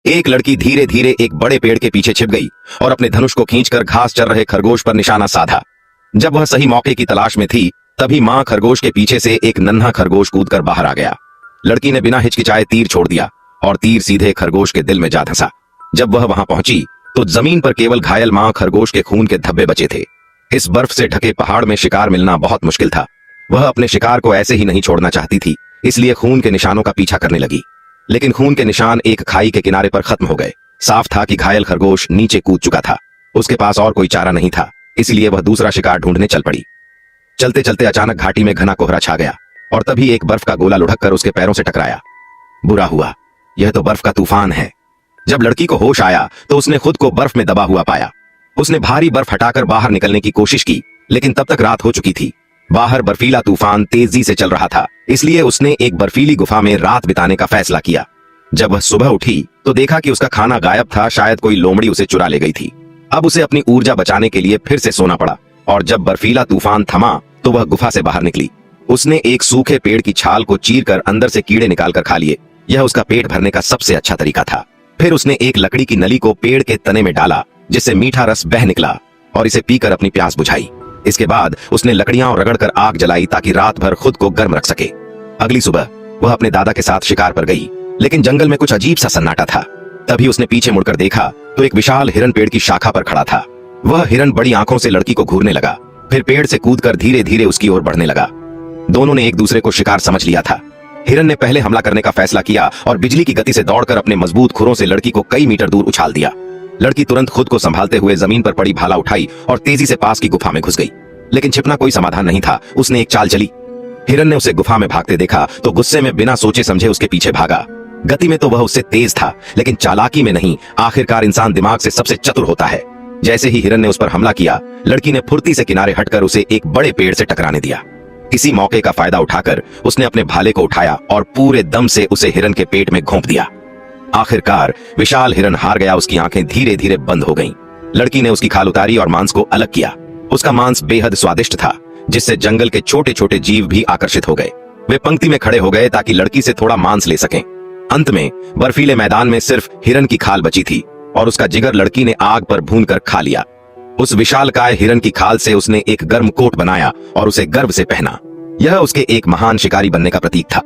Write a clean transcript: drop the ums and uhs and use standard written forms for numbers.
एक लड़की धीरे धीरे एक बड़े पेड़ के पीछे छिप गई और अपने धनुष को खींचकर घास चर रहे खरगोश पर निशाना साधा। जब वह सही मौके की तलाश में थी, तभी मां खरगोश के पीछे से एक नन्हा खरगोश कूदकर बाहर आ गया। लड़की ने बिना हिचकिचाए तीर छोड़ दिया और तीर सीधे खरगोश के दिल में जा धंसा। जब वह वहां पहुंची तो जमीन पर केवल घायल मां खरगोश के खून के धब्बे बचे थे। इस बर्फ से ढके पहाड़ में शिकार मिलना बहुत मुश्किल था। वह अपने शिकार को ऐसे ही नहीं छोड़ना चाहती थी, इसलिए खून के निशानों का पीछा करने लगी। लेकिन खून के निशान एक खाई के किनारे पर खत्म हो गए। साफ था कि घायल खरगोश नीचे कूद चुका था। उसके पास और कोई चारा नहीं था, इसलिए वह दूसरा शिकार ढूंढने चल पड़ी। चलते चलते अचानक घाटी में घना कोहरा छा गया और तभी एक बर्फ का गोला लुढ़क कर उसके पैरों से टकराया। बुरा हुआ, यह तो बर्फ का तूफान है। जब लड़की को होश आया तो उसने खुद को बर्फ में दबा हुआ पाया। उसने भारी बर्फ हटाकर बाहर निकलने की कोशिश की, लेकिन तब तक रात हो चुकी थी। बाहर बर्फीला तूफान तेजी से चल रहा था, इसलिए उसने एक बर्फीली गुफा में रात बिताने का फैसला किया। जब वह सुबह उठी तो देखा कि उसका खाना गायब था। शायद कोई लोमड़ी उसे चुरा ले गई थी। अब उसे अपनी ऊर्जा बचाने के लिए फिर से सोना पड़ा और जब बर्फीला तूफान थमा तो वह गुफा से बाहर निकली। उसने एक सूखे पेड़ की छाल को चीरकर अंदर से कीड़े निकालकर खा लिए। यह उसका पेट भरने का सबसे अच्छा तरीका था। फिर उसने एक लकड़ी की नली को पेड़ के तने में डाला, जिससे मीठा रस बह निकला और इसे पीकर अपनी प्यास बुझाई। इसके बाद उसने लकड़ियां रगड़कर आग जलाई ताकि रात भर खुद को गर्म रख सके। अगली सुबह वह अपने दादा के साथ शिकार पर गई, लेकिन जंगल में कुछ अजीब सा सन्नाटा था। तभी उसने पीछे मुड़कर देखा तो एक विशाल हिरन पेड़ की शाखा पर खड़ा था। वह हिरन बड़ी आंखों से लड़की को घूरने लगा, फिर पेड़ से कूदकर धीरे धीरे उसकी ओर बढ़ने लगा। दोनों ने एक दूसरे को शिकार समझ लिया था। हिरन ने पहले हमला करने का फैसला किया और बिजली की गति से दौड़कर अपने मजबूत खुरों से लड़की को कई मीटर दूर उछाल दिया। लड़की तुरंत खुद को संभालते हुए जमीन पर पड़ी भाला उठाई और तेजी से पास की गुफा में घुस गई। लेकिन छिपना कोई समाधान नहीं था। उसने एक चाल चली। हिरन ने उसे गुफा में भागते देखा तो गुस्से में बिना सोचे समझे उसके पीछे भागा। गति में तो वह उससे तेज था, लेकिन चालाकी में नहीं। आखिरकार इंसान दिमाग से सबसे चतुर होता है। जैसे ही हिरन ने उस पर हमला किया, लड़की ने फुर्ती से किनारे हटकर उसे एक बड़े पेड़ से टकराने दिया। इसी मौके का फायदा उठाकर उसने अपने भाले को उठाया और पूरे दम से उसे हिरन के पेट में घोंप दिया। आखिरकार विशाल हिरन हार गया। उसकी आंखें धीरे धीरे बंद हो गईं। लड़की ने उसकी खाल उतारी और मांस को अलग किया। उसका मांस बेहद स्वादिष्ट था, जिससे जंगल के छोटे छोटे जीव भी आकर्षित हो गए। वे पंक्ति में खड़े हो गए ताकि लड़की से थोड़ा मांस ले सकें। अंत में बर्फीले मैदान में सिर्फ हिरन की खाल बची थी और उसका जिगर लड़की ने आग पर भूनकर खा लिया। उस विशालकाय हिरन की खाल से उसने एक गर्म कोट बनाया और उसे गर्व से पहना। यह उसके एक महान शिकारी बनने का प्रतीक था।